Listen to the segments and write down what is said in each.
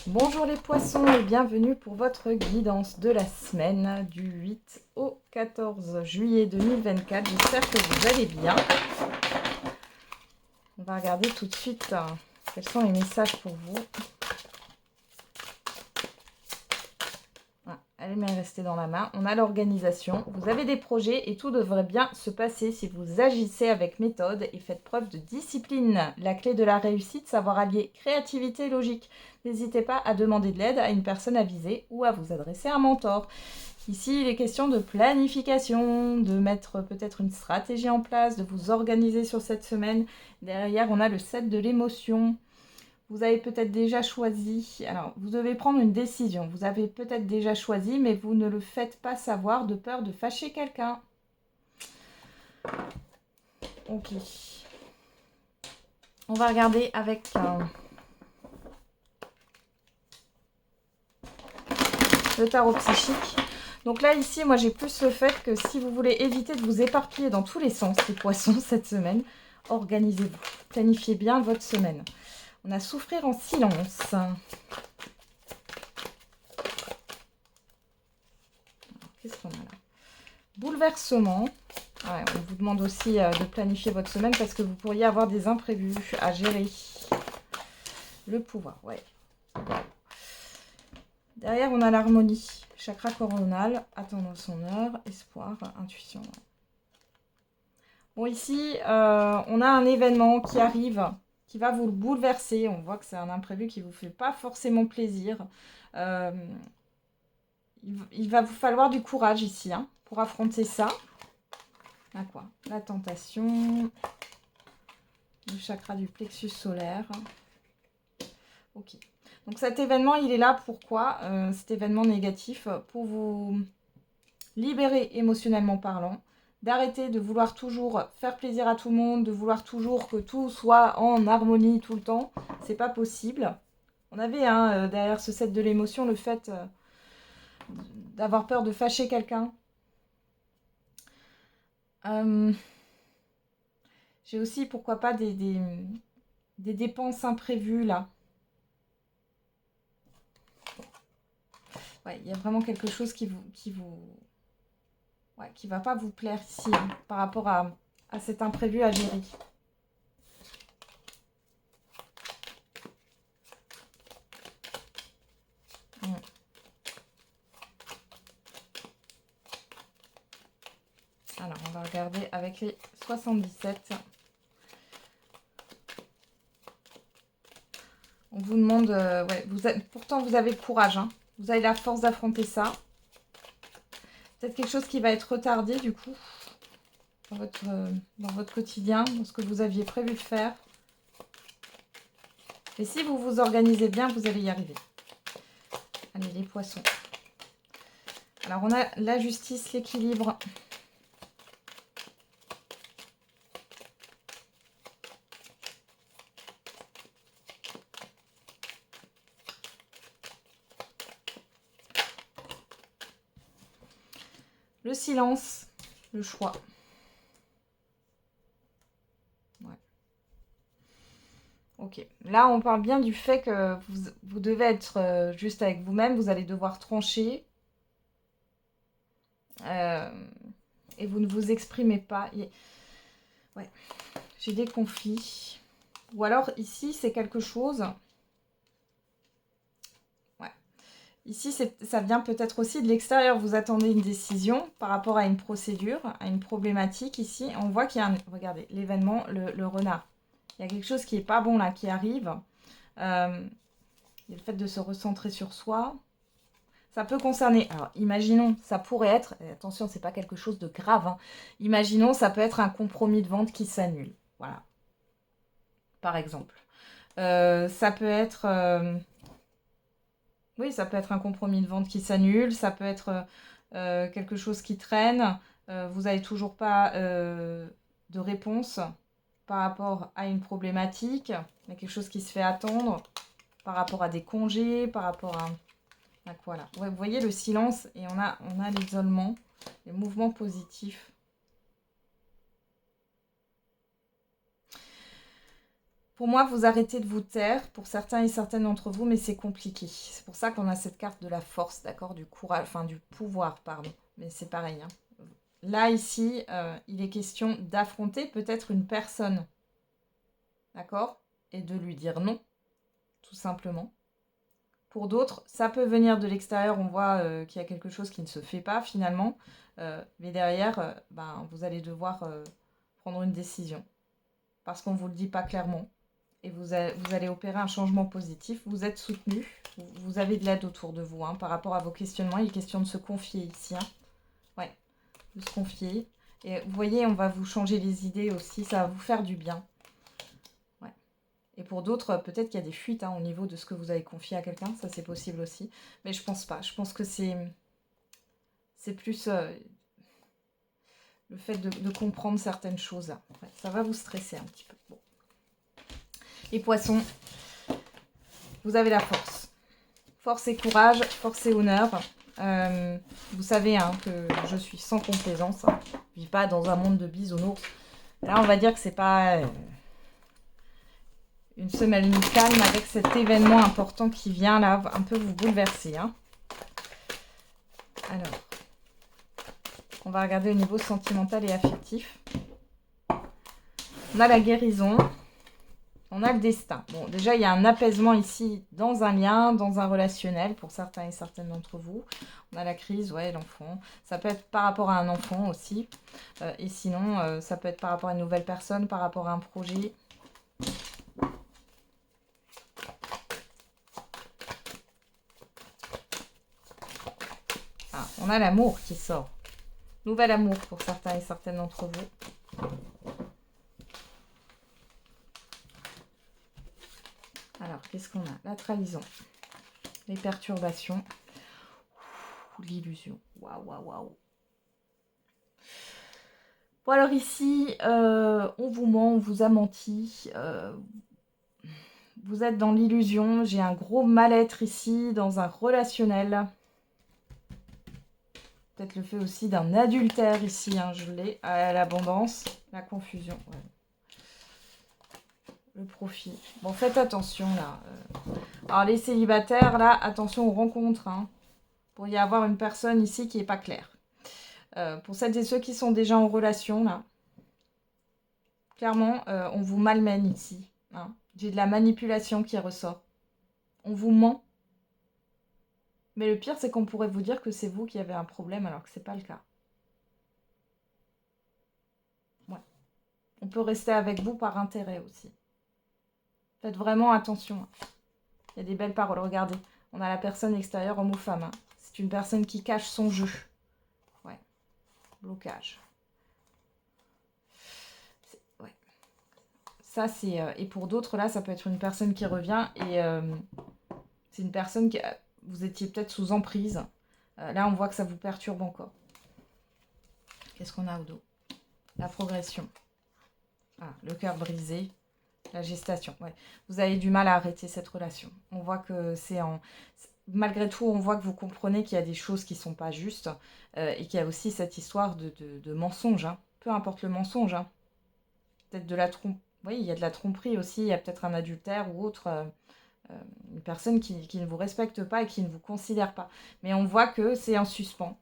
Bonjour les poissons et bienvenue pour votre guidance de la semaine du 8 au 14 juillet 2024. J'espère que vous allez bien. On va regarder tout de suite quels sont les messages pour vous. Elle est restée dans la main. On a l'organisation. Vous avez des projets et tout devrait bien se passer si vous agissez avec méthode et faites preuve de discipline. La clé de la réussite, savoir allier créativité et logique. N'hésitez pas à demander de l'aide à une personne avisée ou à vous adresser à un mentor. Ici, il est question de planification, de mettre peut-être une stratégie en place, de vous organiser sur cette semaine. Derrière, on a le 7 de l'émotion. Vous avez peut-être déjà choisi, alors vous devez prendre une décision. Vous avez peut-être déjà choisi, mais vous ne le faites pas savoir de peur de fâcher quelqu'un. Ok. On va regarder avec le tarot psychique. Donc là, ici, moi, j'ai plus le fait que si vous voulez éviter de vous éparpiller dans tous les sens, les poissons, cette semaine, organisez-vous. Planifiez bien votre semaine. On a souffrir en silence. Qu'est-ce qu'on a là? Bouleversement. Ouais, on vous demande aussi de planifier votre semaine parce que vous pourriez avoir des imprévus à gérer. Le pouvoir, ouais. Derrière, on a l'harmonie. Chakra coronal, attendre son heure, espoir, intuition. Bon, ici, on a un événement qui arrive, qui va vous bouleverser. On voit que c'est un imprévu qui ne vous fait pas forcément plaisir. Il va vous falloir du courage ici pour affronter ça. À quoi? La tentation, le chakra du plexus solaire. Ok. Donc cet événement, il est là pourquoi cet événement négatif, pour vous libérer émotionnellement parlant, d'arrêter de vouloir toujours faire plaisir à tout le monde, de vouloir toujours que tout soit en harmonie tout le temps. C'est pas possible. On avait derrière ce 7 de l'émotion le fait d'avoir peur de fâcher quelqu'un. J'ai aussi, pourquoi pas, des dépenses imprévues là. Ouais, il y a vraiment quelque chose qui va pas vous plaire ici par rapport à cet imprévu à gérer. Alors, on va regarder avec les 77. On vous demande... pourtant, vous avez le courage. Vous avez la force d'affronter ça. Peut-être quelque chose qui va être retardé, du coup, dans votre quotidien, dans ce que vous aviez prévu de faire. Et si vous vous organisez bien, vous allez y arriver. Allez, les poissons. Alors, on a la justice, l'équilibre. Le silence, le choix. Ouais. Ok. Là, on parle bien du fait que vous devez être juste avec vous-même. Vous allez devoir trancher. Et vous ne vous exprimez pas. Ouais. J'ai des conflits. Ou alors, ici, c'est quelque chose... Ici, ça vient peut-être aussi de l'extérieur. Vous attendez une décision par rapport à une procédure, à une problématique. Ici, on voit qu'il y a regardez, l'événement, le renard. Il y a quelque chose qui n'est pas bon là, qui arrive. Il y a le fait de se recentrer sur soi. Ça peut concerner... Alors, imaginons, ça pourrait être... Attention, c'est pas quelque chose de grave. Imaginons, ça peut être un compromis de vente qui s'annule. Voilà. Par exemple. Ça peut être... Oui, ça peut être un compromis de vente qui s'annule, ça peut être quelque chose qui traîne, vous n'avez toujours pas de réponse par rapport à une problématique, il y a quelque chose qui se fait attendre par rapport à des congés, par rapport à quoi là? Ouais, vous voyez le silence et on a l'isolement, les mouvements positifs. Pour moi, vous arrêtez de vous taire, pour certains et certaines d'entre vous, mais c'est compliqué. C'est pour ça qu'on a cette carte de la force, d'accord, du courage, enfin du pouvoir, pardon. Mais c'est pareil, hein. Là, ici, il est question d'affronter peut-être une personne, d'accord, et de lui dire non, tout simplement. Pour d'autres, ça peut venir de l'extérieur, on voit qu'il y a quelque chose qui ne se fait pas finalement, mais derrière, ben, vous allez devoir prendre une décision, parce qu'on ne vous le dit pas clairement. Et vous allez opérer un changement positif. Vous êtes soutenu. Vous avez de l'aide autour de vous, hein, par rapport à vos questionnements. Il est question de se confier ici. Hein. Ouais, de se confier. Et vous voyez, on va vous changer les idées aussi. Ça va vous faire du bien. Ouais. Et pour d'autres, peut-être qu'il y a des fuites, hein, au niveau de ce que vous avez confié à quelqu'un. Ça, c'est possible aussi. Mais je pense pas. Je pense que c'est plus le fait de comprendre certaines choses là. Ouais, ça va vous stresser un petit peu. Bon. Les poissons, vous avez la force. Force et courage, force et honneur. Vous savez, hein, que je suis sans complaisance. Hein. Je ne vis pas dans un monde de bisounours. Là, on va dire que c'est pas une semaine calme avec cet événement important qui vient là un peu vous bouleverser. Hein. Alors, on va regarder au niveau sentimental et affectif. On a la guérison. On a le destin. Bon, déjà, il y a un apaisement ici dans un lien, dans un relationnel, pour certains et certaines d'entre vous. On a la crise, ouais, l'enfant. Ça peut être par rapport à un enfant aussi. Et sinon, ça peut être par rapport à une nouvelle personne, par rapport à un projet. Ah, on a l'amour qui sort. Nouvel amour pour certains et certaines d'entre vous. Alors, qu'est-ce qu'on a? La trahison, les perturbations, l'illusion. Waouh, waouh, waouh. Bon, alors ici, on vous ment, on vous a menti. Vous êtes dans l'illusion. J'ai un gros mal-être ici, dans un relationnel. Peut-être le fait aussi d'un adultère ici, hein, je l'ai. L'abondance, la confusion. Ouais. Le profit. Bon, faites attention là. Alors les célibataires, là, attention aux rencontres. Hein. Pour y avoir une personne ici qui n'est pas claire. Pour celles et ceux qui sont déjà en relation, là, clairement, on vous malmène ici. Hein. J'ai de la manipulation qui ressort. On vous ment. Mais le pire, c'est qu'on pourrait vous dire que c'est vous qui avez un problème alors que ce n'est pas le cas. Ouais. On peut rester avec vous par intérêt aussi. Faites vraiment attention. Il y a des belles paroles. Regardez, on a la personne extérieure, homme ou femme. Hein. C'est une personne qui cache son jeu. Ouais. Blocage. Ouais. Ça, c'est... et pour d'autres, là, ça peut être une personne qui revient et c'est une personne qui... vous étiez peut-être sous emprise. Là, on voit que ça vous perturbe encore. Qu'est-ce qu'on a au dos? La progression. Ah, le cœur brisé. La gestation, ouais. Vous avez du mal à arrêter cette relation. On voit que c'est en... Malgré tout, on voit que vous comprenez qu'il y a des choses qui ne sont pas justes et qu'il y a aussi cette histoire de mensonge. Hein. Peu importe le mensonge. Hein. Peut-être de la trompe. Oui, il y a de la tromperie aussi. Il y a peut-être un adultère ou autre. Une personne qui ne vous respecte pas et qui ne vous considère pas. Mais on voit que c'est en suspens.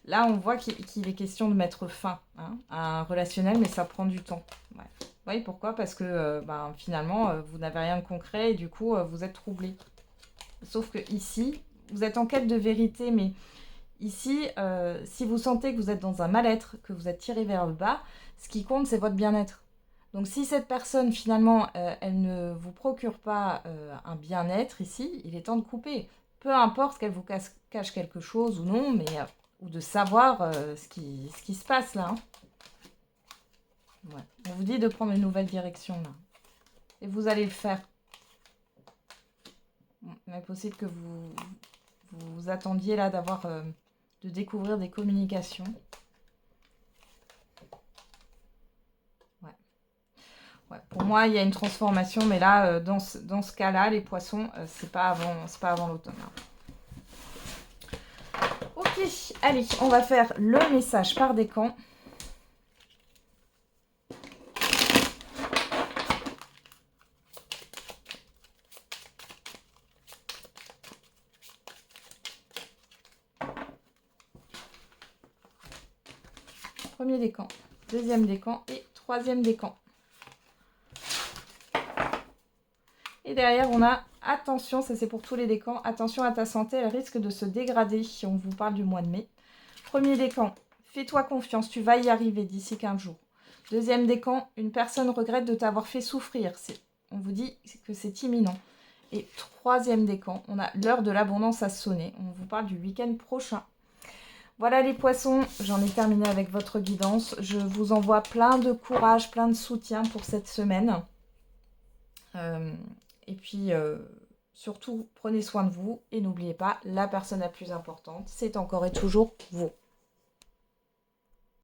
Là, on voit qu'il est question de mettre fin, hein, à un relationnel, mais ça prend du temps. Ouais. Oui, pourquoi? Parce que finalement, vous n'avez rien de concret et du coup, vous êtes troublé. Sauf que ici, vous êtes en quête de vérité, mais ici, si vous sentez que vous êtes dans un mal-être, que vous êtes tiré vers le bas, ce qui compte, c'est votre bien-être. Donc si cette personne, finalement, elle ne vous procure pas un bien-être ici, il est temps de couper. Peu importe qu'elle vous cache quelque chose ou non, mais ou de savoir ce qui se passe là. Hein. Ouais. On vous dit de prendre une nouvelle direction là. Et vous allez le faire. Bon, il est possible que vous attendiez là d'avoir, de découvrir des communications. Ouais, pour moi, il y a une transformation, mais là, dans ce cas-là, les poissons, c'est pas avant l'automne. Hein. Ok, allez, on va faire le message par décan. premier décan, deuxième décan et troisième décan. Et derrière, on a attention, ça c'est pour tous les décans, attention à ta santé, elle risque de se dégrader si on vous parle du mois de mai. Premier décan, fais-toi confiance, tu vas y arriver d'ici 15 jours. Deuxième décan, une personne regrette de t'avoir fait souffrir. On vous dit que c'est imminent. Et troisième décan, on a l'heure de l'abondance à sonner. On vous parle du week-end prochain. Voilà les poissons, j'en ai terminé avec votre guidance. Je vous envoie plein de courage, plein de soutien pour cette semaine. Et puis, surtout, prenez soin de vous et n'oubliez pas, la personne la plus importante, c'est encore et toujours vous.